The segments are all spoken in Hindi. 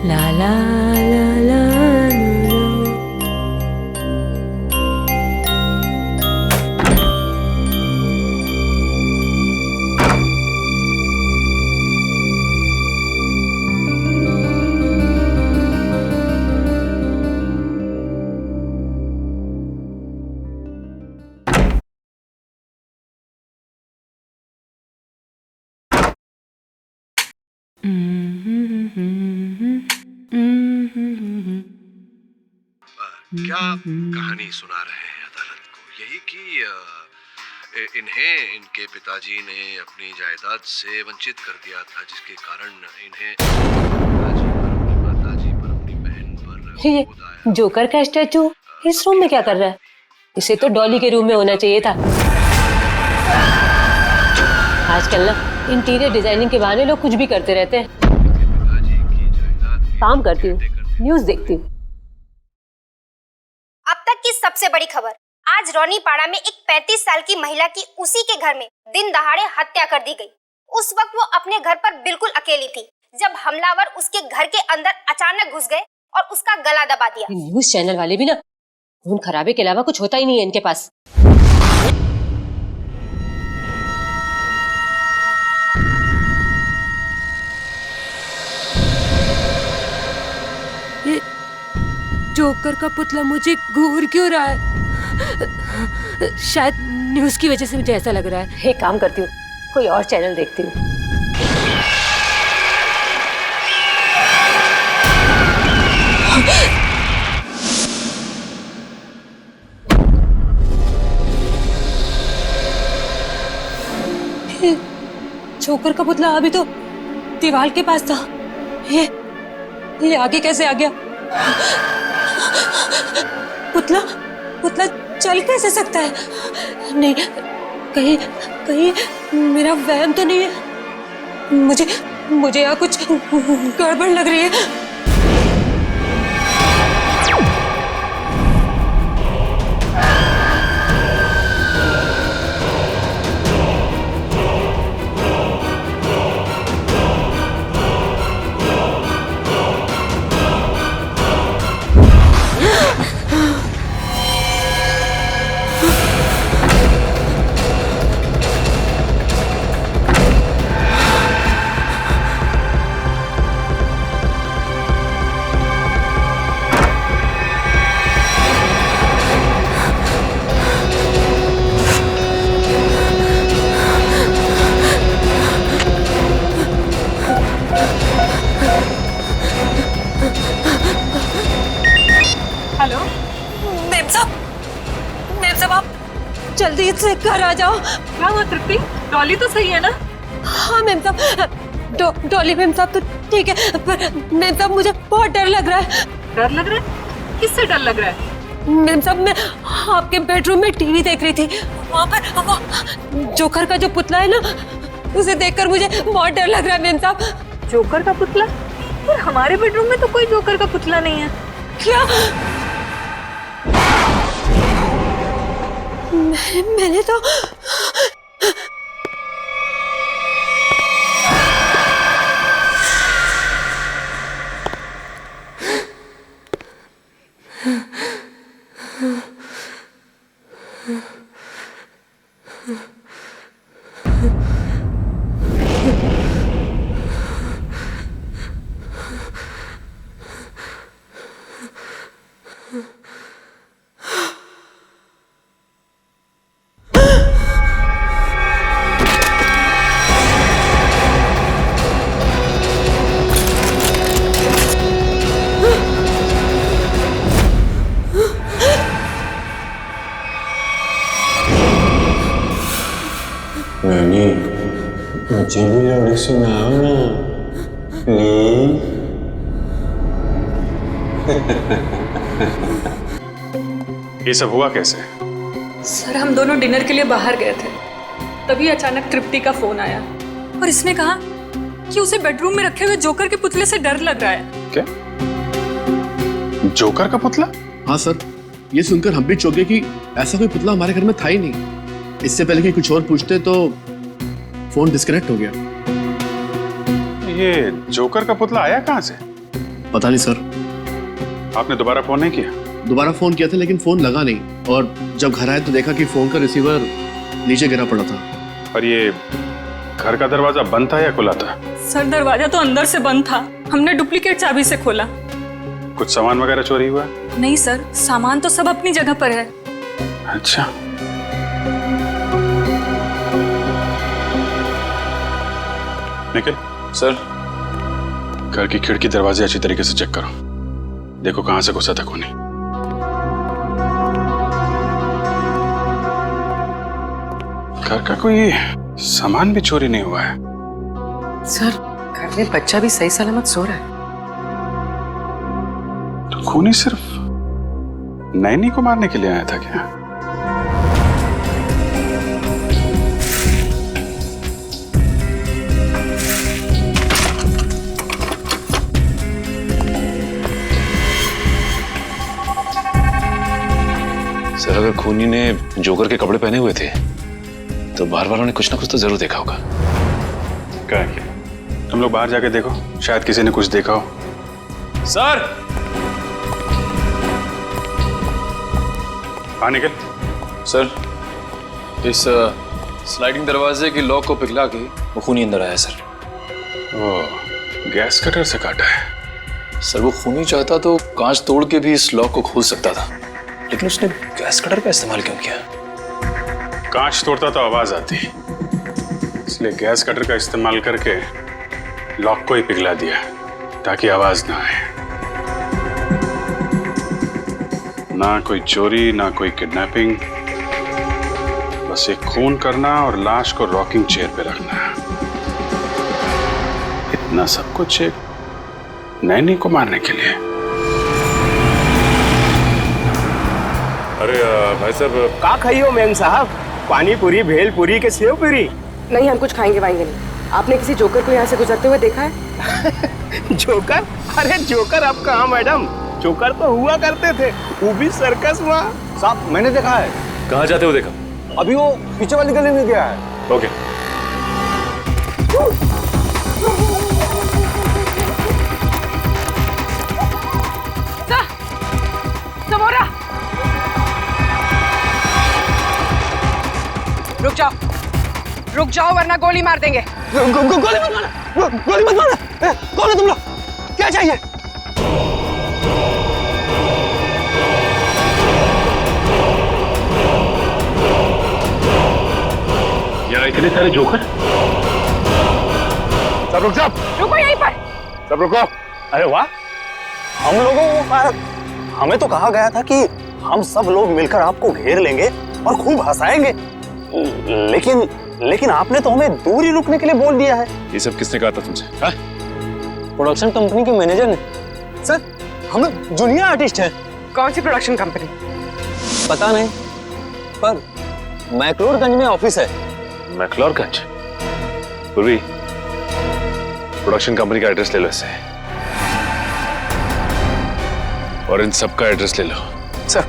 ला ला ला ला ला। क्या कहानी सुना रहे हैं अदालत को? यही कि इन्हें इनके पिताजी ने अपनी जायदाद से वंचित कर दिया था, जिसके कारण इन्हें माताजी पर अपनी बहन पर ये जोकर का स्टैचू इस रूम में क्या कर रहा है? इसे तो डॉली के रूम में होना चाहिए था। आजकल ना इंटीरियर डिजाइनिंग के बहाने लोग कुछ भी करते रहते हैं। काम करती हूँ, न्यूज देखती हूँ। अब तक की सबसे बड़ी खबर, आज रोनीपाड़ा में एक 35 साल की महिला की उसी के घर में दिन दहाड़े हत्या कर दी गई। उस वक्त वो अपने घर पर बिल्कुल अकेली थी जब हमलावर उसके घर के अंदर अचानक घुस गए और उसका गला दबा दिया। न्यूज चैनल वाले भी ना खून खराबे के अलावा कुछ होता ही नहीं है इनके पास। ये जोकर का पुतला मुझे घूर क्यों रहा है? शायद न्यूज की वजह से मुझे ऐसा लग रहा है। एक काम करती हूँ, कोई और चैनल देखती हूँ। जोकर का पुतला अभी तो दीवार के पास था। ये आगे कैसे आ गया? पुतला पुतला चल कैसे सकता है? नहीं, कहीं कहीं मेरा वहम तो नहीं है। मुझे यहाँ कुछ गड़बड़ लग रही है। हेलो मेम साहब आप जल्दी से घर आ जाओ। क्या हुआ तृप्ति? डॉली तो सही है ना? हाँ मेम साहब, डॉली मेम साहब तो ठीक है, पर मेम साहब मुझे बहुत डर लग रहा है। डर लग रहा है? किससे डर लग रहा है? मेम साहब मैं आपके बेडरूम में टीवी देख रही थी, वहाँ पर वो जोकर का जो पुतला है ना, उसे देखकर मुझे बहुत डर लग रहा है मेम साहब। जोकर का पुतला? पर हमारे बेडरूम में तो कोई जोकर का पुतला नहीं है। क्या? मैंने तो नानी, मुझे भी लोरी सुनाओ ना प्लीज। ये सब हुआ कैसे? सर हम दोनों डिनर के लिए बाहर गए थे, तभी अचानक तृप्ति का फोन आया और इसने कहा कि उसे बेडरूम में रखे हुए जोकर के पुतले से डर लग रहा है। क्या? जोकर का पुतला? हाँ सर, ये सुनकर हम भी चौंके कि ऐसा कोई पुतला हमारे घर में था ही नहीं। इससे पहले कि कुछ और पूछते तो फोन डिस्कनेक्ट हो गया। ये जोकर का पुतला आया कहाँ से? पता नहीं सर। आपने दोबारा फोन नहीं किया? दोबारा फोन किया था लेकिन फोन लगा नहीं, और जब घर आए तो देखा कि फोन का रिसीवर नीचे गिरा पड़ा था। और ये घर का दरवाजा बंद था या खुला था? सर दरवाजा तो अंदर से बंद था, हमने डुप्लीकेट चाबी से खोला। कुछ सामान वगैरह चोरी हुआ? नहीं सर, सामान तो सब अपनी जगह पर है। अच्छा। निखिल सर, घर की खिड़की दरवाजे अच्छी तरीके से चेक करो, देखो कहां से घुसा था खूनी। घर का कोई सामान भी चोरी नहीं हुआ है। सर, घर में बच्चा भी सही सलामत सो रहा है। तो खूनी सिर्फ नैनी को मारने के लिए आया था क्या? सर अगर खूनी ने जोकर के कपड़े पहने हुए थे तो बाहर वालों ने कुछ ना कुछ तो जरूर देखा होगा। क्या किया? तुम लोग बाहर जाके देखो, शायद किसी ने कुछ देखा हो। सर, हाँ निकल। सर इस स्लाइडिंग दरवाजे की लॉक को पिघला के वो खूनी अंदर आया सर। ओ, गैस कटर से काटा है। सर वो खूनी चाहता तो कांच तोड़ के भी इस लॉक को खोल सकता था, लेकिन उसने गैस कटर का इस्तेमाल क्यों किया? कांच तोड़ता तो आवाज आती, इसलिए गैस कटर का इस्तेमाल करके लॉक को ही पिघला दिया ताकि आवाज ना आए। ना कोई चोरी, ना कोई किडनैपिंग, बस एक खून करना और लाश को रॉकिंग चेयर पे रखना। इतना सब कुछ एक नैनी को मारने के लिए। अरे भाई साहब, का खाइयो मैम साहब? पानी पूरी, भेल पूरी के सेव पूरी? नहीं, हम कुछ खाएंगे वाएंगे नहीं। आपने किसी जोकर को यहाँ से गुजरते हुए देखा है? जोकर? अरे जोकर अब कहाँ मैडम, जोकर तो हुआ करते थे, वो भी सर्कस में। साहब मैंने देखा है। कहाँ जाते हो देखा? अभी वो पीछे वाली गली में गया है। ओके। समोरा, रुक जाओ वरना गोली मार देंगे। गोली मत मारना, गोली मत मारना। कौन है तुम लोग? क्या चाहिए? यहाँ इतने सारे जोकर? सब रुक जाओ। रुको यहीं पर। सब रुको। अरे वाह, हम लोगों को हमें तो कहा गया था कि हम सब लोग मिलकर आपको घेर लेंगे और खूब हंसाएंगे, लेकिन आपने तो हमें दूर ही रुकने के लिए बोल दिया है। ये सब किसने कहा था तुमसे? हाँ? प्रोडक्शन कंपनी के मैनेजर ने। सर, हम जूनियर आर्टिस्ट हैं। कौन सी प्रोडक्शन कंपनी? पता नहीं, पर मैक्लोडगंज में ऑफिस है। मैक्लोडगंज? पूर्वी, प्रोडक्शन कंपनी का एड्रेस ले लो इससे, और इन सब का एड्रेस ले लो। सर,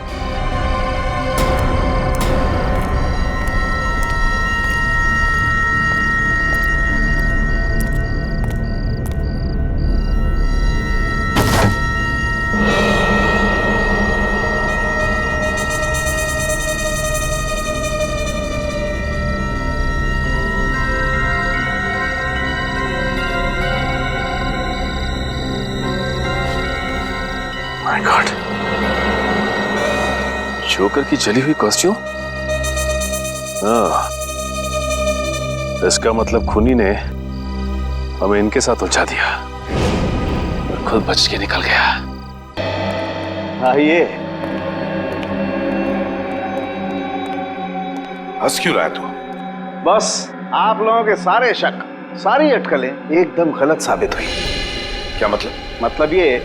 माय गॉड, जोकर की जली हुई कॉस्ट्यूम। हाँ, इसका मतलब खूनी ने हमें इनके साथ उलझा दिया और खुद बच के निकल गया। आइए। हंस क्यों रहा है तू? बस आप लोगों के सारे शक, सारी अटकलें एकदम गलत साबित हुई। क्या मतलब? मतलब ये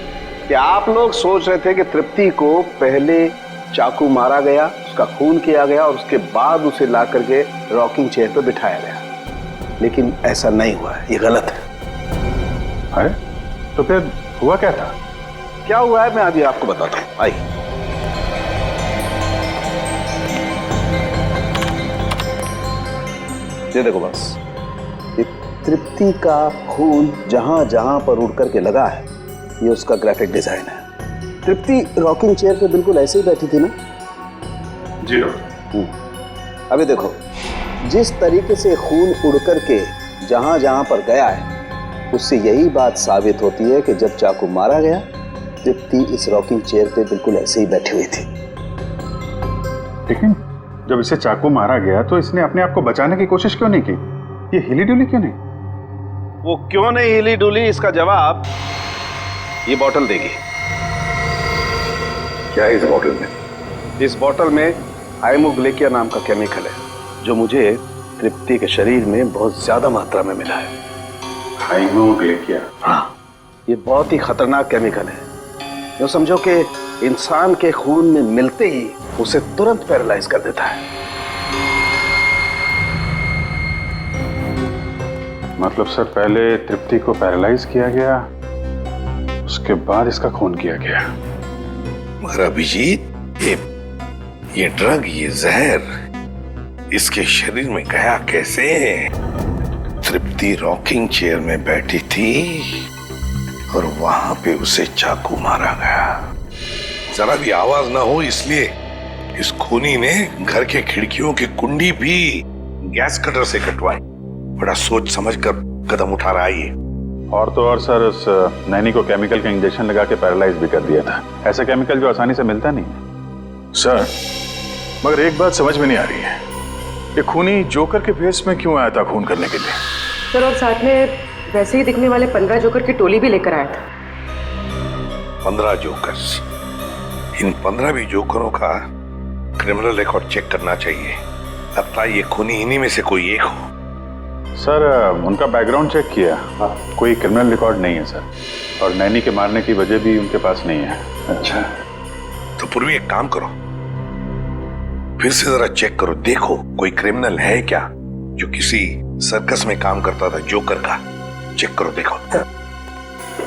कि आप लोग सोच रहे थे कि तृप्ति को पहले चाकू मारा गया, उसका खून किया गया और उसके बाद उसे ला करके रॉकिंग चेयर पर बिठाया गया, लेकिन ऐसा नहीं हुआ है, ये गलत है। अरे तो फिर हुआ क्या था? क्या हुआ है मैं अभी आपको बताता हूँ, आइए। ये देखो बस, ये तृप्ति का खून जहां जहां पर उड़ करके लगा है, ये उसका ग्राफिक डिजाइन है। तृप्ति रॉकिंग चेयर पे बिल्कुल ऐसे ही बैठी थी ना? जी डॉक्टर। अभी देखो, जिस तरीके से खून उड़ करके जहां जहां पर गया है, उससे यही बात साबित होती है कि जब चाकू मारा गया, तृप्ति इस रॉकिंग चेयर पे बिल्कुल ऐसे ही बैठी हुई थी। लेकिन जब इसे चाकू मारा गया तो इसने अपने आप को बचाने की कोशिश क्यों नहीं की? ये हिली डुली क्यों नहीं? वो क्यों नहीं हिली डुली, इसका जवाब ये बोतल देगी। क्या है इस बोतल में? इस बोतल में हाइमोग्लेकिया नाम का केमिकल है, जो मुझे तृप्ति के शरीर में बहुत ज्यादा मात्रा में मिला है। हाइमोग्लेकिया? हाँ, ये बहुत ही खतरनाक केमिकल है। जो समझो कि इंसान के खून में मिलते ही उसे तुरंत पैरालाइज कर देता है। मतलब सर, पहले तृप्ति को पैरालाइज किया गया, उसके बाद इसका खून किया गया। मगर अभिजीत, ये ड्रग, ये जहर इसके शरीर में गया कैसे? तृप्ति रॉकिंग चेयर में बैठी थी और वहां पे उसे चाकू मारा गया। जरा भी आवाज ना हो इसलिए इस खूनी ने घर के खिड़कियों की कुंडी भी गैस कटर से कटवाई। बड़ा सोच समझ कर कदम उठा रहा है ये। और तो और सर, उस नैनी को केमिकल का इंजेक्शन लगा के पैरालाइज भी कर दिया था। ऐसा केमिकल जो आसानी से मिलता नहीं है। सर, मगर एक बात समझ में नहीं आ रही है, ये खूनी जोकर के भेष में क्यों आया था खून करने के लिए? सर, और साथ में वैसे ही दिखने वाले 15 जोकर की टोली भी लेकर आया था। 15 जोकर्स? इन 15 भी जोकरों का क्रिमिनल रिकॉर्ड चेक करना चाहिए। लगता है ये खूनी इन्हीं में से कोई एक हो। सर, उनका बैकग्राउंड चेक किया, कोई क्रिमिनल रिकॉर्ड नहीं है सर। और नैनी के मारने की वजह भी उनके पास नहीं है। अच्छा, तो पूर्वी एक काम करो, फिर से जरा चेक करो, देखो कोई क्रिमिनल है क्या जो किसी सर्कस में काम करता था जोकर का। चेक करो, देखो।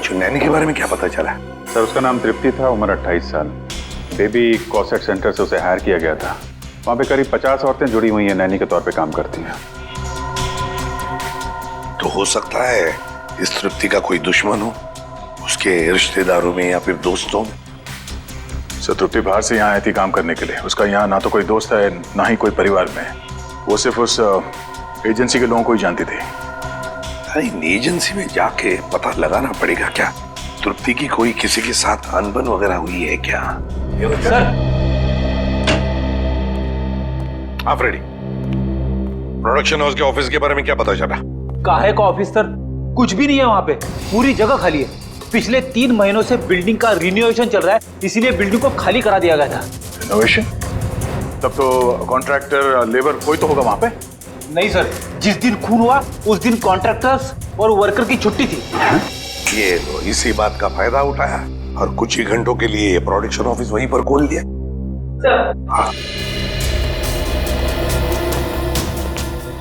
जो नैनी के बारे में क्या पता चला? सर, उसका नाम तृप्ति था, उम्र 28 साल। बेबी कॉसेट सेंटर से उसे हायर किया गया था। वहाँ पे करीब 50 औरतें जुड़ी हुई हैं, नैनी के तौर पे काम करती हैं। तो हो सकता है इस तृप्ति का कोई दुश्मन हो, उसके रिश्तेदारों में या फिर दोस्तों में। सर, तृप्ति बाहर से यहाँ आई थी काम करने के लिए। उसका यहाँ ना तो कोई दोस्त है, ना ही कोई परिवार में। वो सिर्फ उस एजेंसी के लोगों को ही जानती थी। अरे, इन एजेंसी में जाके पता लगाना पड़ेगा क्या तृप्ति की कोई किसी के साथ अनबन वगैरह हुई है क्या? सर, आप रेडी? प्रोडक्शन हाउस के ऑफिस के बारे में क्या पता चला? काहे का ऑफिस सर? कुछ भी नहीं है वहाँ पे, पूरी जगह खाली है। पिछले 3 महीनों से बिल्डिंग का रिनोवेशन चल रहा है, इसीलिए बिल्डिंग को खाली करा दिया गया था। रिनोवेशन? तब तो कॉन्ट्रैक्टर, लेबर कोई तो होगा वहाँ पे? नहीं सर, जिस दिन खून हुआ उस दिन कॉन्ट्रैक्टर्स और वर्कर की छुट्टी थी। ये तो इसी बात का फायदा उठाया और कुछ ही घंटों के लिए प्रोडक्शन ऑफिस वहीं पर खोल दिया। हाँ।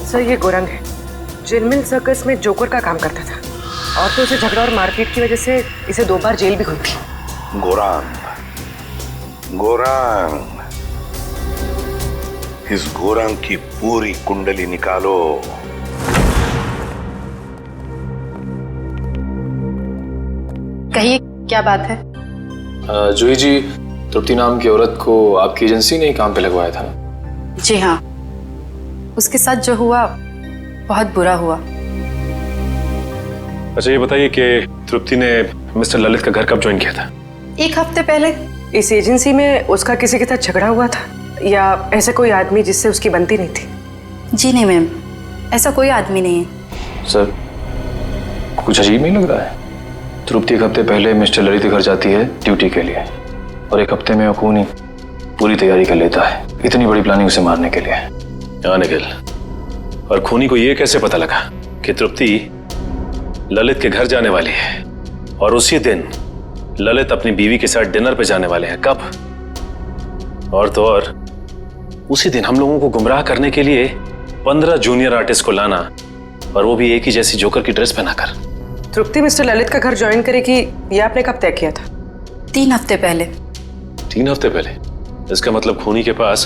सर, ये गोरंग है, जिलमिल सर्कस में जोकर का काम करता था। और तो उसे झगड़ा और मारपीट की वजह से इसे 2 बार जेल भी हुई थी। गोरांग, गोरांग, इस गोरांग की पूरी कुंडली निकालो। कहिए, क्या बात है? जूही जी, तृप्ति नाम की औरत को आपकी एजेंसी ने ही काम पे लगवाया था ना? जी हाँ, उसके साथ जो हुआ बहुत बुरा हुआ। अच्छा, ये बताइए कि तृप्ति ने मिस्टर ललित का घर कब ज्वाइन किया था? 1 हफ्ते पहले। इस एजेंसी में उसका किसी के साथ झगड़ा हुआ था या ऐसा कोई आदमी जिससे उसकी बनती नहीं थी? जी नहीं मैम, ऐसा कोई आदमी नहीं है। सर, कुछ अजीब नहीं लग रहा है? तृप्ति 1 हफ्ते पहले मिस्टर ललित के घर जाती है ड्यूटी के लिए, और 1 हफ्ते में खूनी पूरी तैयारी कर लेता है, इतनी बड़ी प्लानिंग उसे मारने के लिए। हाँ निखिल, और खूनी को ये कैसे पता लगा कि तृप्ति ललित के घर जाने वाली है, और उसी दिन ललित अपनी बीवी के साथ डिनर पे जाने वाले हैं? कब? और तो और उसी दिन हम लोगों को गुमराह करने के लिए 15 जूनियर आर्टिस्ट को लाना, और वो भी एक ही जैसी जोकर की ड्रेस पहनाकर। तृप्ति मिस्टर ललित का घर ज्वाइन करेगी, ये आपने कब तय किया था? 3 हफ्ते पहले। 3 हफ्ते पहले? इसका मतलब खूनी के पास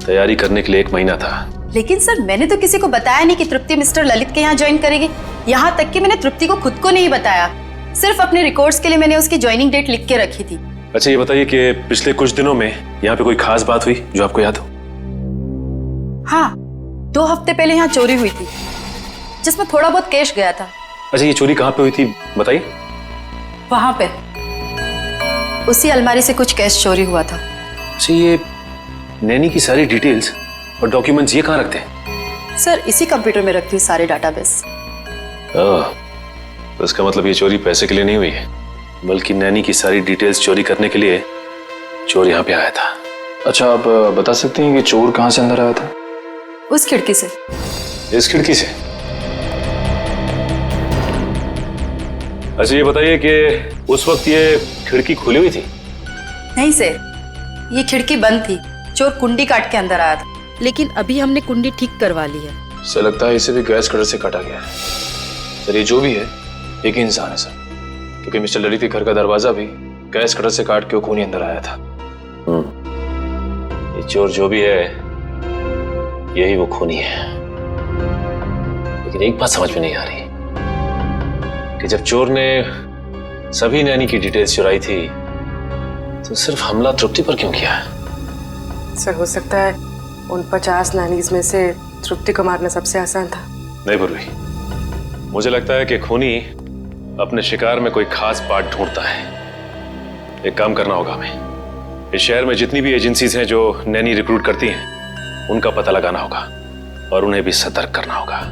तैयारी करने के लिए 1 महीना था। लेकिन सर, मैंने तो किसी को बताया नहीं कि तृप्ति मिस्टर ललित के यहाँ ज्वाइन करेगी। यहाँ तक कि मैंने तृप्ति को खुद को नहीं बताया। सिर्फ अपने रिकॉर्ड्स के लिए मैंने उसकी ज्वाइनिंग डेट लिख के रखी थी। अच्छा ये बताइए कि पिछले कुछ दिनों में यहाँ पे कोई खास बात हुई जो आपको याद हो? हाँ, 2 हफ्ते पहले यहाँ चोरी हुई थी जिसमें थोड़ा बहुत कैश गया था। अच्छा ये चोरी कहाँ पे हुई थी बताइए? वहां पे उसी अलमारी से कुछ कैश चोरी हुआ था। अच्छा ये नैनी की सारी डिटेल्स और डॉक्यूमेंट्स ये कहाँ रखते हैं? सर इसी कंप्यूटर में रखती हूँ सारे डाटाबेस। तो इसका मतलब ये चोरी पैसे के लिए नहीं हुई है, बल्कि नैनी की सारी डिटेल्स चोरी करने के लिए चोर यहाँ पे आया था। अच्छा आप बता सकते हैं कि चोर कहाँ से अंदर आया था? उस खिड़की से। इस खिड़की से? अच्छा ये बताइए कि उस वक्त ये खिड़की खुली हुई थी? नहीं सर, ये खिड़की बंद थी। चोर कुंडी काट के अंदर आया था, लेकिन अभी हमने कुंडी ठीक करवा ली है। सर लगता है इसे भी गैस कटर से काटा गया है। सर ये जो भी है एक ही इंसान है सर, क्योंकि मिस्टर ललित के घर का दरवाजा भी गैस कटर से काट के खूनी अंदर आया था। ये चोर जो भी है यही वो खूनी है। लेकिन एक बात समझ में नहीं आ रही कि जब चोर ने सभी नैनी की डिटेल्स चुराई थी तो सिर्फ हमला तृप्ति पर क्यों किया? सर हो सकता है उन 50 नैनीज में से तृप्ति को मारना सबसे आसान था। नहीं पूर्वी, मुझे लगता है कि खूनी अपने शिकार में कोई खास पार्ट ढूंढता है। एक काम करना होगा हमें, इस शहर में जितनी भी एजेंसीज हैं जो नैनी रिक्रूट करती हैं उनका पता लगाना होगा और उन्हें भी सतर्क करना होगा।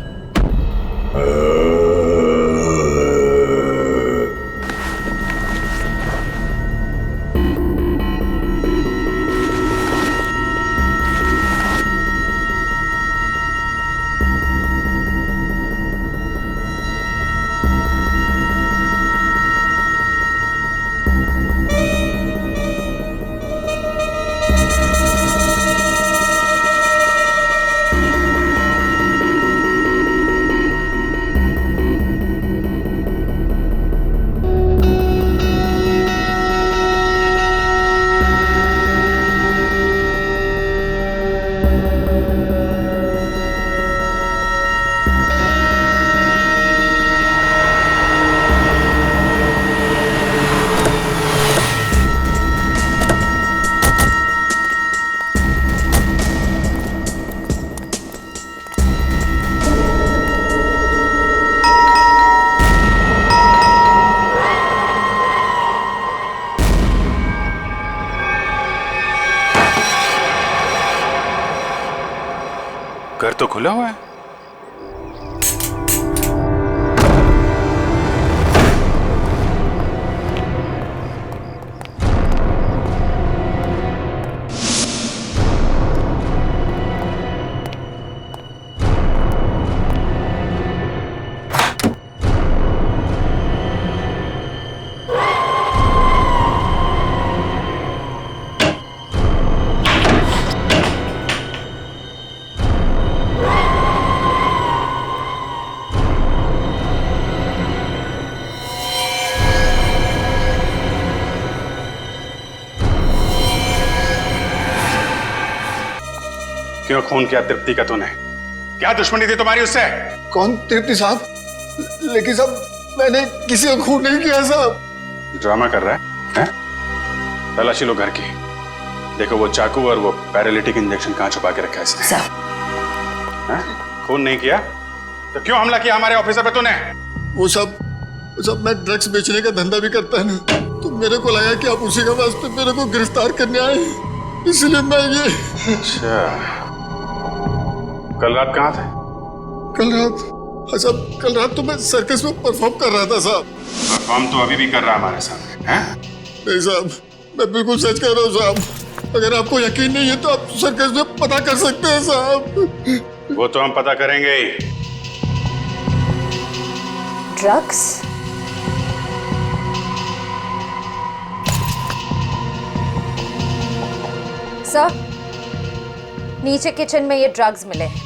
घर तो खुला हुआ है। क्यों खून किया तृप्ति का तूने? क्या दुश्मनी थी तुम्हारी उससे? कौन तृप्ति साहब? लेकिन साहब मैंने किसी को खून नहीं किया साहब। ड्रामा कर रहा है? तलाशी लो घर की, देखो वो चाकू और वो पैरालिटिक इंजेक्शन कहाँ छुपा के रखा है इसने। खून नहीं किया तो क्यों हमला किया हमारे ऑफिसर पे तूने? वो सब मैं ड्रग्स बेचने का धंधा भी करता है ना, तो मेरे को लगा कि आप उसी के वास्ते मेरे को गिरफ्तार करने आए, इसलिए मैं ये। अच्छा, कल रात कहाँ थे? कल रात तो मैं सर्कस में परफॉर्म कर रहा था साहब। परफॉर्म तो अभी भी कर रहा हमारे सामने हैं? नहीं साहब, मैं बिल्कुल सच कह रहा हूँ साहब। अगर आपको यकीन नहीं है तो आप सर्कस में पता कर सकते हैं साहब। वो तो हम पता करेंगे ही। ड्रग्स? सर, नीचे किचन में ये ड्रग्स मिले हैं।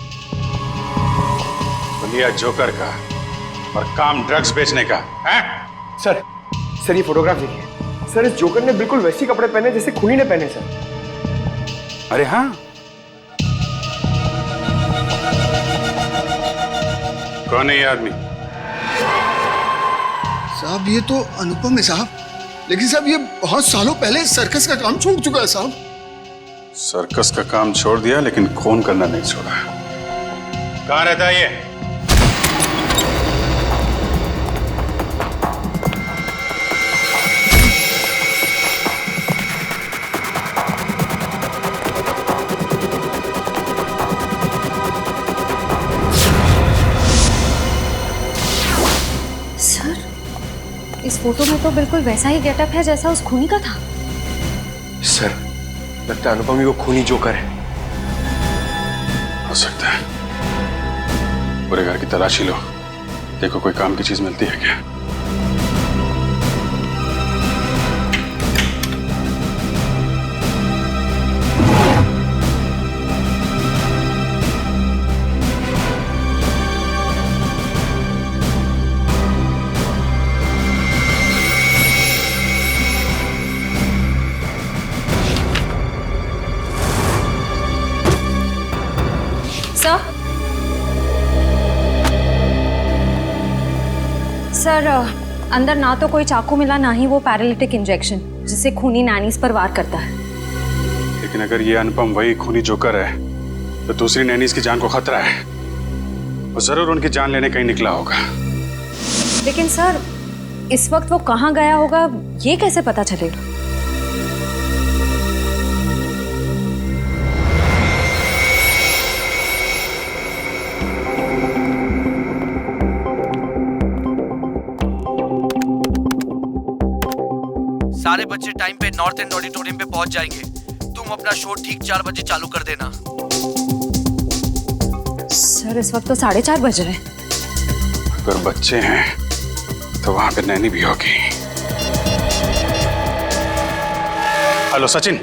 लिया जोकर का और काम ड्रग्स बेचने का है? सर ये फोटोग्राफ देखिए सर, इस जोकर ने बिल्कुल वैसे कपड़े पहने जैसे खूनी ने पहने सर। अरे हाँ, कौन है ये आदमी? साहब ये तो अनुपम है साहब, लेकिन साहब ये बहुत सालों पहले सर्कस का काम छोड़ चुका है साहब। सर्कस का काम छोड़ दिया लेकिन खून करना नहीं छोड़ा। कहाँ रहता है ये? इस फोटो में तो बिल्कुल वैसा ही गेटअप है जैसा उस खूनी का था। सर लगता है अनुपम ही वो खूनी जोकर है। हो सकता है। पूरे घर की तलाशी लो, देखो कोई काम की चीज मिलती है क्या। सर, अंदर ना तो कोई चाकू मिला ना ही वो पैरालिटिक इंजेक्शन जिससे खूनी नैनीज पर वार करता है। लेकिन अगर ये अनुपम वही खूनी जोकर है तो दूसरी नैनीज की जान को खतरा है। वो जरूर उनकी जान लेने कहीं निकला होगा। लेकिन सर, इस वक्त वो कहाँ गया होगा ये कैसे पता चलेगा? सारे बच्चे टाइम पे नॉर्थ एंड ऑडिटोरियम पे पहुंच जाएंगे। तुम अपना शो ठीक 4 बजे चालू कर देना। सर, इस वक्त तो 4:30 बज रहे हैं। अगर बच्चे हैं तो वहां पे नैनी भी होगी। हेलो सचिन।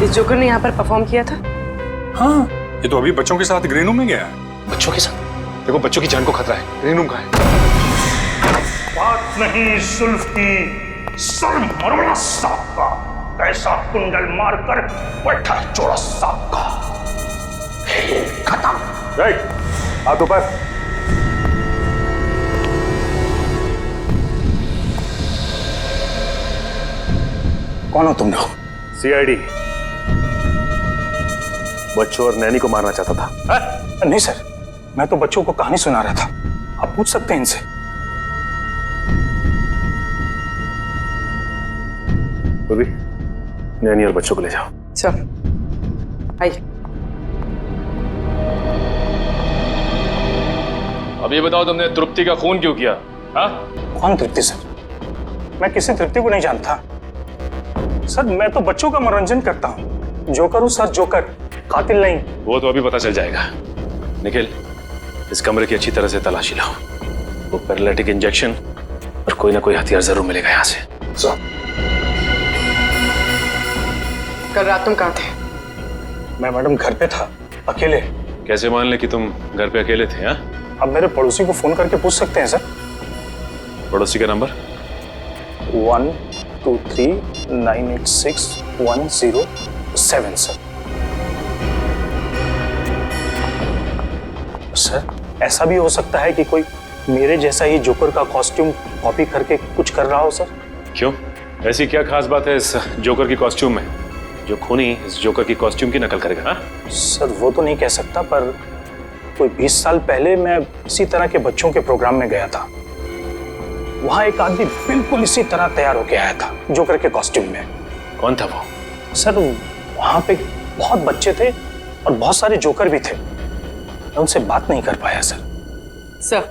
इस जोकर ने यहाँ पर परफॉर्म किया था? हाँ, ये तो अभी बच्चों के साथ ग्रीन रूम में गया है। बच्चों के साथ? देखो बच्चों की जान को खतरा है। ग्रीन रूम कहाँ है? बात नहीं सुल्फ की, सर मरवड़ा साहब का कैसा कुंडल मारकर बैठा चोरा साहब का। खेल खत्म। राइट, हाथ ऊपर। कौन हो तुम लोग? सीआईडी। बच्चों और नैनी को मारना चाहता था? नहीं सर, मैं तो बच्चों को कहानी सुना रहा था। आप पूछ सकते हैं इनसे। पूर्वी, नैनी और बच्चों को ले जाओ। चल आइए। अब ये बताओ तुमने तृप्ति का खून क्यों किया? हाँ? कौन तृप्ति सर? मैं किसी तृप्ति को नहीं जानता सर। मैं तो बच्चों का मनोरंजन करता हूँ। जोकर हूँ सर, जोकर, कातिल नहीं। वो तो अभी पता चल जाएगा। निखिल, इस कमरे की अच्छी तरह से तलाशी लो। वो पैरालिटिक इंजेक्शन और कोई ना कोई हथियार जरूर मिलेगा यहाँ से। सर, कल रात तुम कहाँ थे? मैं मैडम घर पे था, अकेले। कैसे मान ले कि तुम घर पे अकेले थे? हाँ? आप मेरे पड़ोसी को फोन करके पूछ सकते हैं सर। पड़ोसी का नंबर? 123986107 सर। सर, ऐसा भी हो सकता है कि कोई मेरे जैसा ही जोकर का कॉस्ट्यूम कॉपी करके कुछ कर रहा हो सर। क्यों? ऐसी क्या खास बात है इस जोकर की कॉस्ट्यूम में जो खूनी इस जोकर की कॉस्ट्यूम की नकल करेगा? हाँ? सर, वो तो नहीं कह सकता, पर कोई 20 साल पहले मैं इसी तरह के बच्चों के प्रोग्राम में गया था। वहां एक आदमी बिल्कुल इसी तरह तैयार होके आया था, जोकर के कॉस्ट्यूम में। कौन था वो? सर, वहां पे बहुत बच्चे थे और बहुत सारे जोकर भी थे। मैं उनसे बात नहीं कर पाया सर। सर,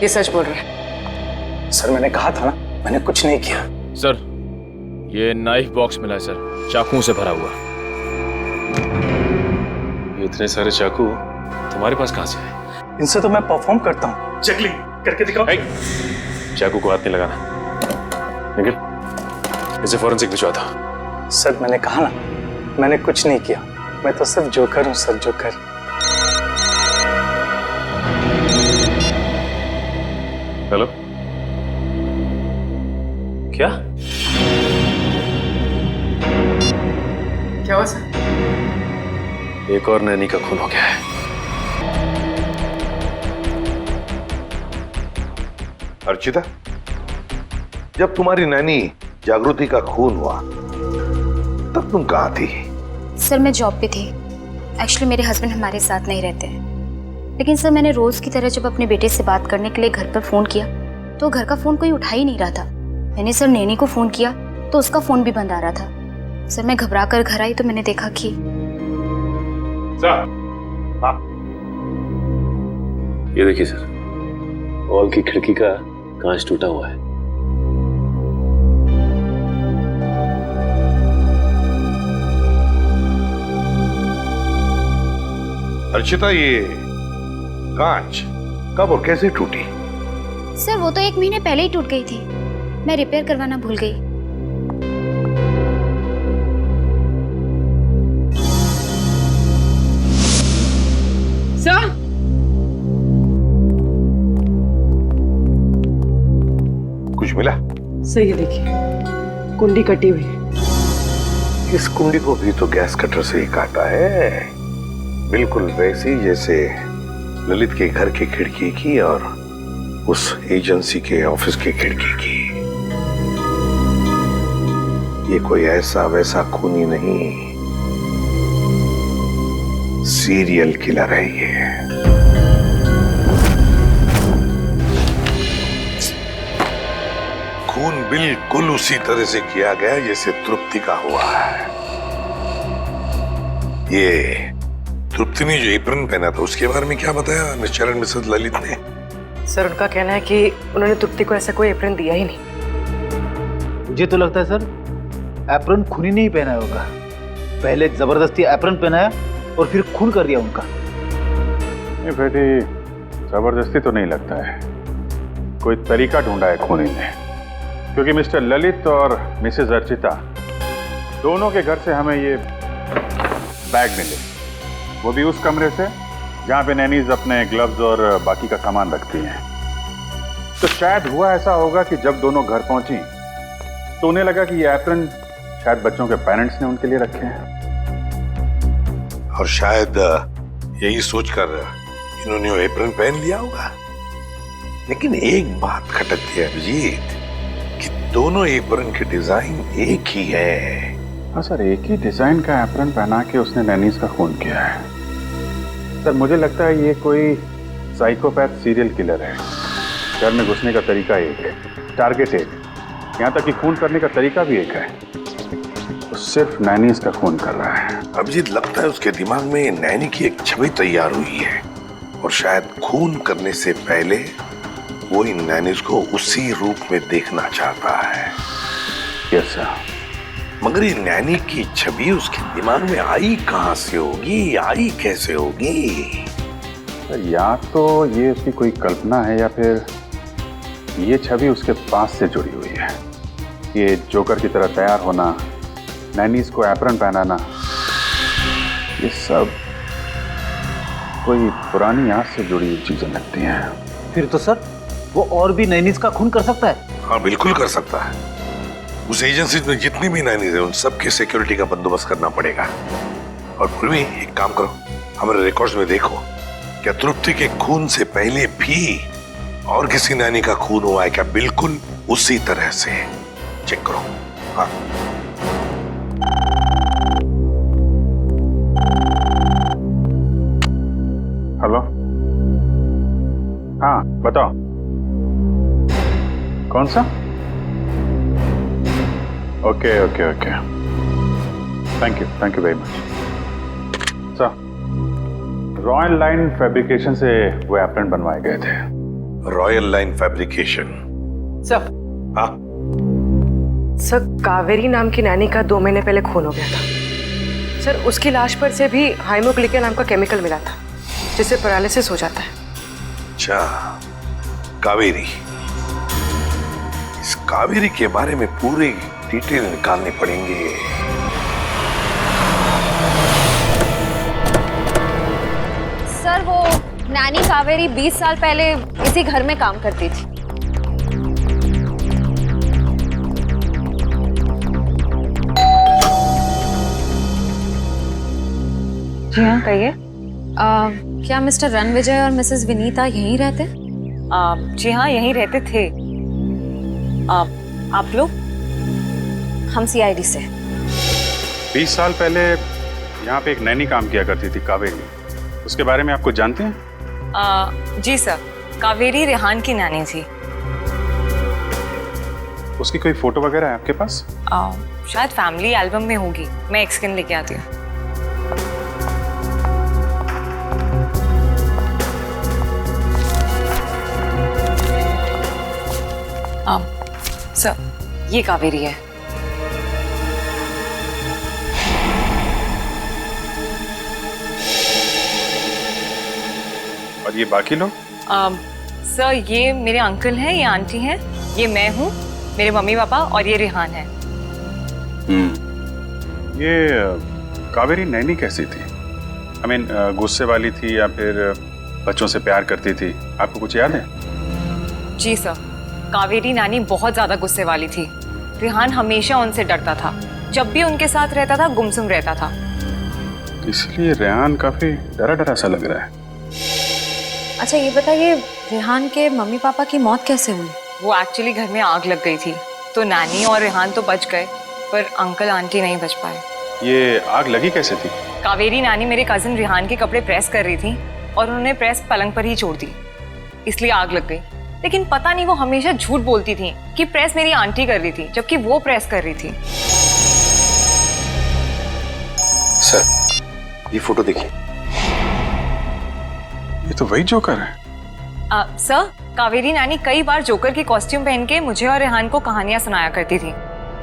ये सच बोल रहे हैं? सर, मैंने कहा था ना, मैंने कुछ नहीं किया। सर, ये नाइफ बॉक्स मिला है सर, चाकुओं से भरा हुआ। ये इतने सारे चाकू तुम्हारे पास कहां से आए? इनसे तो मैं परफॉर्म करता हूँ। जगलिंग करके दिखाओ। चाकू को हाथ नहीं लगाना। निखिल, इसे फॉरेंसिक भिजवा दो। सर, मैंने कहा ना, मैंने कुछ नहीं किया। मैं तो सिर्फ जोकर हूँ सर, जोकर। हेलो, क्या? क्या हुआ सर? एक और नैनी का खून हो गया है। अर्चिता, जब तुम्हारी नैनी जागृति का खून हुआ तब तुम कहाँ थी? सर मैं जॉब पे थी। एक्चुअली मेरे हस्बैंड हमारे साथ नहीं रहते हैं, लेकिन सर मैंने रोज की तरह जब अपने बेटे से बात करने के लिए घर पर फोन किया तो घर का फोन कोई उठा ही नहीं रहा था। मैंने सर नैनी को फोन किया तो उसका फोन भी बंद आ रहा था। सर मैं घबरा कर घर आई तो मैंने देखा कि ये देखिए सर, हॉल की खिड़की का कांच टूटा हुआ है। अर्चिता, ये कांच कब और कैसे टूटी? सर वो तो 1 महीने पहले ही टूट गई थी, मैं रिपेयर करवाना भूल गई। सर, कुछ मिला? सही है, देखिए कुंडी कटी हुई है। इस कुंडी को भी तो गैस कटर से ही काटा है, बिल्कुल वैसी जैसे ललित के घर की खिड़की की और उस एजेंसी के ऑफिस की खिड़की की। ये कोई ऐसा वैसा खूनी नहीं, सीरियल किलर है ये। खून बिल्कुल उसी तरह से किया गया जैसे तृप्ति का हुआ है। ये तृप्ति ने जो एप्रन पहना था उसके बारे में क्या बताया मिस्टर एंड मिसेस ललित ने? सर उनका कहना है कि उन्होंने तृप्ति को ऐसा कोई एप्रन दिया ही नहीं। मुझे तो लगता है सर एप्रन खूनी नहीं पहना होगा, पहले जबरदस्ती एप्रन पहनाया और फिर खून कर दिया उनका। नहीं बेटी, जबरदस्ती तो नहीं लगता है, कोई तरीका ढूंढा है खूनी ने, क्योंकि मिस्टर ललित और मिसेस अर्चिता दोनों के घर से हमें ये बैग मिले, वो भी उस कमरे से जहाँ पे नैनीज अपने ग्लव्स और बाकी का सामान रखती हैं। तो शायद हुआ ऐसा होगा कि जब दोनों घर पहुंची तो उन्हें लगा कि ये एप्रन शायद बच्चों के पेरेंट्स ने उनके लिए रखे हैं, और शायद यही सोचकर इन्होंने वो एप्रन पहन लिया होगा। लेकिन एक बात खटकती है अभिजीत कि दोनों एप्रन के डिजाइन एक ही है। हाँ सर, एक ही डिजाइन का एप्रन पहना के उसने नैनीज का खून किया है। सर मुझे लगता है ये कोई साइकोपैथ सीरियल किलर है। घर में घुसने का तरीका एक है, टारगेट एक, यहाँ तक कि खून करने का तरीका भी एक है। वो सिर्फ नैनीज का खून कर रहा है। अभिजीत, लगता है उसके दिमाग में नैनी की एक छवि तैयार हुई है और शायद खून करने से पहले वो इन नैनीज को उसी रूप में देखना चाहता है। Yes sir. मगर ये नैनी की छवि उसके दिमाग में आई कहां से होगी, आई कैसे होगी? या तो ये उसकी कोई कल्पना है या फिर ये छवि उसके पास से जुड़ी हुई है। ये जोकर की तरह तैयार होना, नैनीज को एप्रन पहनाना, ये सब कोई पुरानी याद से जुड़ी हुई चीजें लगती हैं। फिर तो सर वो और भी नैनीज का खून कर सकता है। हाँ बिल्कुल कर सकता है। उस एजेंसी में जितनी भी नैनीज है उन सबके सिक्योरिटी का बंदोबस्त करना पड़ेगा। और फिर भी एक काम करो, हमारे रिकॉर्ड्स में देखो, क्या तृप्ति के खून से पहले भी और किसी नैनी का खून हुआ है क्या? बिल्कुल उसी तरह से चेक करो। हाँ हेलो, हाँ बताओ, कौन सा? Okay okay okay, thank you very much sir. Royal line fabrication से वो एप्रन बनवाए गए थे। Royal line fabrication? सर, हाँ सर कावेरी नाम की नैनी का 2 महीने पहले खून हो गया था सर। उसकी लाश पर से भी हाइमोग्लिका नाम का केमिकल मिला था जिससे पैरालिसिस हो जाता है। अच्छा, कावेरी। इस कावेरी के बारे में पूरी डिटेल निकालनी पड़ेंगे। सर वो नैनी कावेरी 20 साल पहले इसी घर में काम करती थी। जी हाँ, कहिए। क्या मिस्टर रणविजय और मिसेस विनीता यहीं रहते? जी हाँ, यहीं रहते थे। आप लोग? हम सीआईडी से। 20 साल पहले यहाँ पे एक नैनी काम किया करती थी, कावेरी। उसके बारे में आप कुछ जानते हैं? जी सर, कावेरी रेहान की नानी थी। उसकी कोई फोटो वगैरह है आपके पास? शायद फैमिली एल्बम में होगी, मैं एक स्कैन लेके आती हूँ। सर, ये कावेरी है। और ये बाकी लोग? सर, ये मेरे अंकल हैं, ये आंटी हैं, ये मैं हूँ, मेरे मम्मी पापा, और ये रेहान है। ये कावेरी नैनी कैसी थी? I mean, गुस्से वाली थी या फिर बच्चों से प्यार करती थी? आपको कुछ याद है? जी सर, कावेरी नानी बहुत ज्यादा गुस्से वाली थी। रेहान हमेशा उनसे डरता था, जब भी उनके साथ रहता था गुमसुम रहता था। इसलिए रेहान काफी डरा डरा सा लग रहा है। अच्छा ये बताइए, रेहान के मम्मी पापा की मौत कैसे हुई? वो एक्चुअली घर में आग लग गई थी, तो नानी और रेहान तो बच गए, पर अंकल आंटी नहीं बच पाए। ये आग लगी कैसे थी? कावेरी नानी मेरे कजिन रेहान के कपड़े प्रेस कर रही थी और उन्होंने प्रेस पलंग पर ही छोड़ दी, इसलिए आग लग गई। लेकिन पता नहीं वो हमेशा झूठ बोलती थी कि प्रेस मेरी आंटी कर रही थी, जबकि वो प्रेस कर रही थी। सर, ये फोटो देखिए। ये तो वही जोकर है। सर, कावेरी नानी कई बार जोकर की कॉस्ट्यूम पहन के मुझे और रेहान को कहानियां सुनाया करती थी,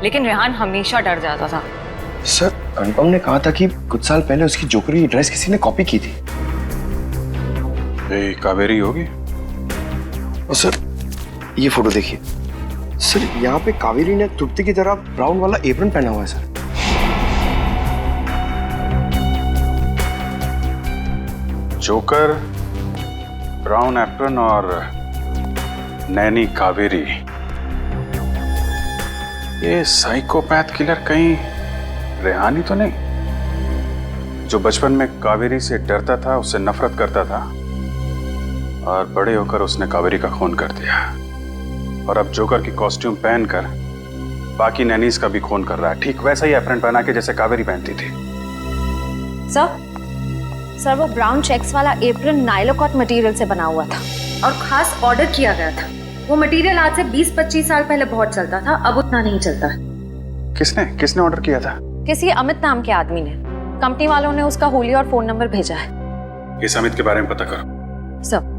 लेकिन रेहान हमेशा डर जाता था। सर, अनुपम ने कहा था कि कुछ साल पहले उसकी जोकर की ड्रेस किसी ने कॉपी की थी। ये कावेरी होगी? और सर, ये फोटो देखिए। सर, यहाँ पे कावेरी ने तृप्ति की तरह ब्राउन वाला एप्रन पहना हुआ है सर। जोकर, ब्राउन एप्रन और नैनी कावेरी। ये साइकोपैथ किलर कहीं रेहान ही तो नहीं, जो बचपन में कावेरी से डरता था, उससे नफरत करता था, और बड़े होकर उसने कावेरी का खून कर दिया, और अब जोकर की कॉस्ट्यूम पहनकर बाकी नैनीज का भी खून कर रहा है, ठीक वैसा ही एप्रन पहना के जैसे कावेरी पहनती थी। सर, वो ब्राउन चेक्स वाला एप्रन नाइलोकॉट मटेरियल से बना हुआ था और खास ऑर्डर किया गया था। वो मटेरियल आज से 20-25 साल पहले बहुत चलता था, अब उतना नहीं चलता। किसने ऑर्डर किया था? किसी अमित नाम के आदमी ने। कंपनी वालों ने उसका होली और फोन नंबर भेजा है। इस अमित के बारे में पता करो। सर,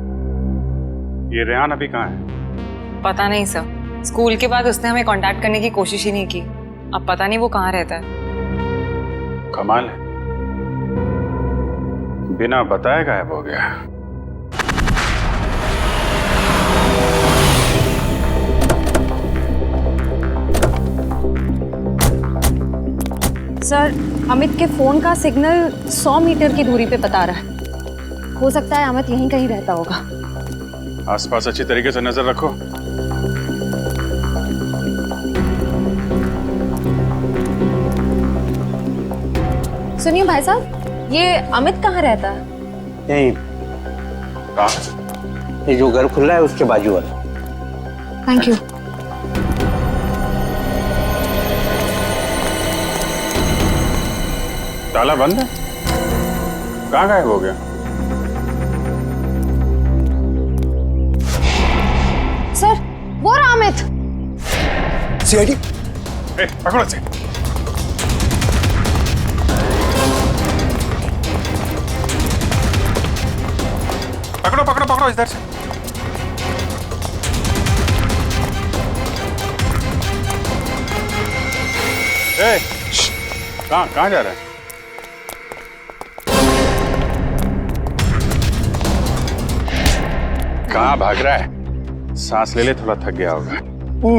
ये रेहान अभी कहाँ है? पता नहीं सर, स्कूल के बाद उसने हमें कांटेक्ट करने की कोशिश ही नहीं की। अब पता नहीं वो कहाँ रहता है। कमाल है, बिना बताए गायब हो गया। सर, अमित के फोन का सिग्नल 100 मीटर की दूरी पे बता रहा है। हो सकता है अमित यहीं कहीं रहता होगा। आसपास अच्छी तरीके से नजर रखो। सुनिए भाई साहब, ये अमित कहाँ रहता है? यहीं, ये जो घर खुला है उसके बाजू वाला। Thank you. ताला बंद है? कहाँ गायब हो गया? सर, वो रहा अमित। सीआईडी, पकड़ो से। पकड़ो इधर से। कहाँ जा रहा है? कहाँ भाग रहा है? सांस ले ले, थोड़ा थक गया होगा।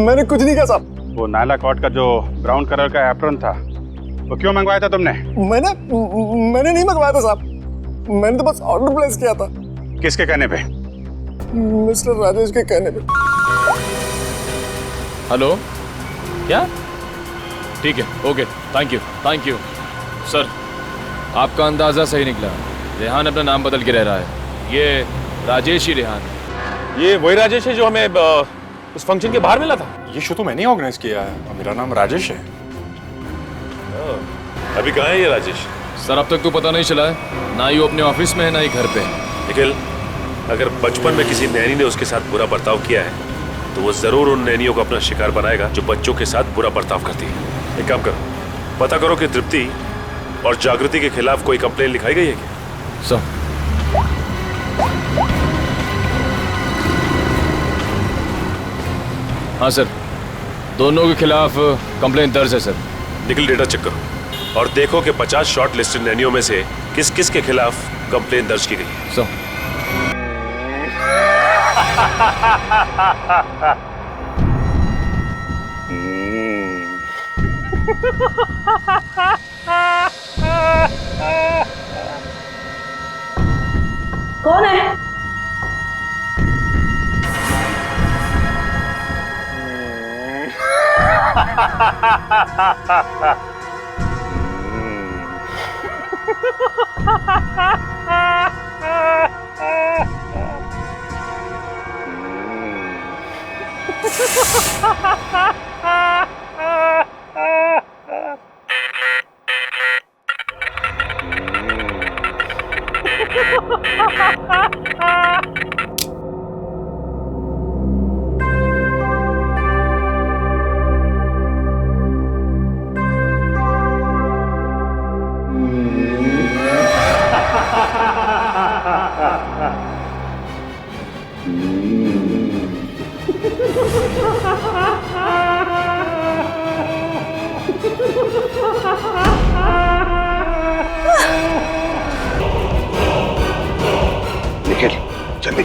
मैंने कुछ नहीं कहा साहब। वो नायला कॉट का जो ब्राउन कलर का एप्रन था, वो क्यों मंगवाया था तुमने? मैंने नहीं मंगवाया था साहब, मैंने तो बस ऑर्डर प्लेस किया था। किसके कहने पे? मिस्टर राजेश के कहने पे। हेलो, क्या? ठीक है, ओके, थैंक यू सर। आपका अंदाजा सही निकला, रेहान अपना नाम बदल के रह रहा है। ये राजेश ही रेहान है। ये वही राजेश है जो हमें उस फंक्शन के बाहर मिला था? ये शो तो मैंने ऑर्गेनाइज किया है, मेरा नाम राजेश है। अभी कहाँ है ये राजेश? सर अब तक तो पता नहीं चला है, ना ही वो अपने ऑफिस में है ना ही घर पे है। निखिल, अगर बचपन में किसी नैनी ने उसके साथ बुरा बर्ताव किया है तो वो जरूर उन नैनियों को अपना शिकार बनाएगा जो बच्चों के साथ बुरा बर्ताव करती है। एक काम करो, पता करो कि तृप्ति और जागृति के खिलाफ कोई कंप्लेन लिखाई गई है क्या? सर हाँ सर, दोनों के खिलाफ कंप्लेन दर्ज है सर। निखिल, डेटा चेक करो और देखो कि 50 शॉर्ट लिस्टेड नैनियों में से किस किस के खिलाफ कंप्लेन दर्ज की गई है। सर कौन है? निखिल, जल्दी।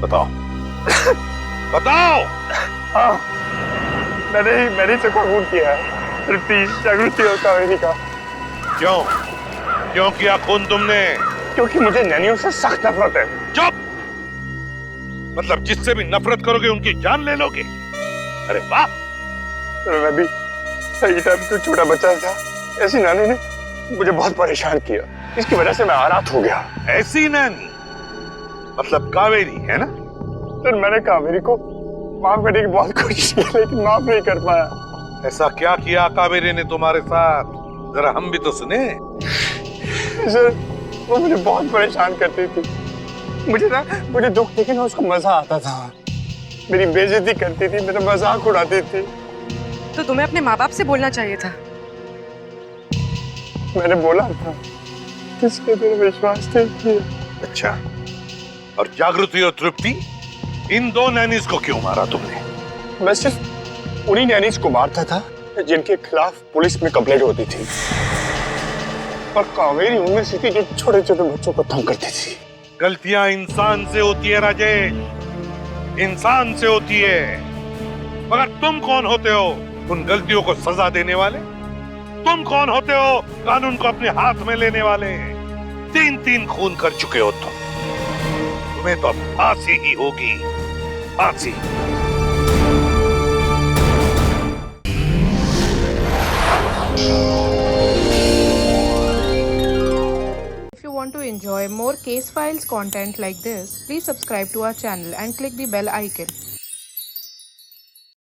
बताओ बताओ। मैंने इसे खून किया है, तृप्ति, जागृति और कावेरी का। क्यों क्यों किया खून तुमने? क्योंकि मुझे नैनियों से सख्त नफरत है। चुप! मतलब जिससे भी नफरत करोगे उनकी जान ले लोगे? अरे वाह! मैं भी सही टाइम पे छोटा बच्चा था, ऐसी नानी ने मुझे बहुत परेशान किया, इसकी वजह से मैं अनाथ हो गया। ऐसी नानी मतलब कावेरी है ना? सर, मैंने कावेरी को माफ करने की बहुत कोशिश की लेकिन माफ नहीं कर पाया। ऐसा क्या किया कावेरी ने तुम्हारे साथ? जरा हम भी तो सुने। सर, वो मुझे बहुत परेशान करती थी। मुझे दुख देखे ना उसको मजा आता था, मेरी बेइज्जती करती थी, मेरा मजाक उड़ाती थी। तो तुम्हें अपने माँ बाप से बोलना चाहिए था। मैंने बोला था, किसके मेरा विश्वास नहीं किया। अच्छा, और जागृति और तृप्ति, इन दो नैनीज को क्यों मारा तुमने? मैं सिर्फ उन्हीं नैनीज को मारता था जिनके खिलाफ पुलिस में कंप्लेंट होती थी, और कावेरी उनमें से थी जो छोटे छोटे बच्चों को तंग करती थी। गलतियां इंसान से होती है राजेश, इंसान से होती है। मगर तुम कौन होते हो उन गलतियों को सजा देने वाले? तुम कौन होते हो कानून को अपने हाथ में लेने वाले? 3 खून कर चुके हो तुम, तुम्हें तो फांसी ही होगी, फांसी। If you want to enjoy more case files content like this, please subscribe to our channel and click the bell icon.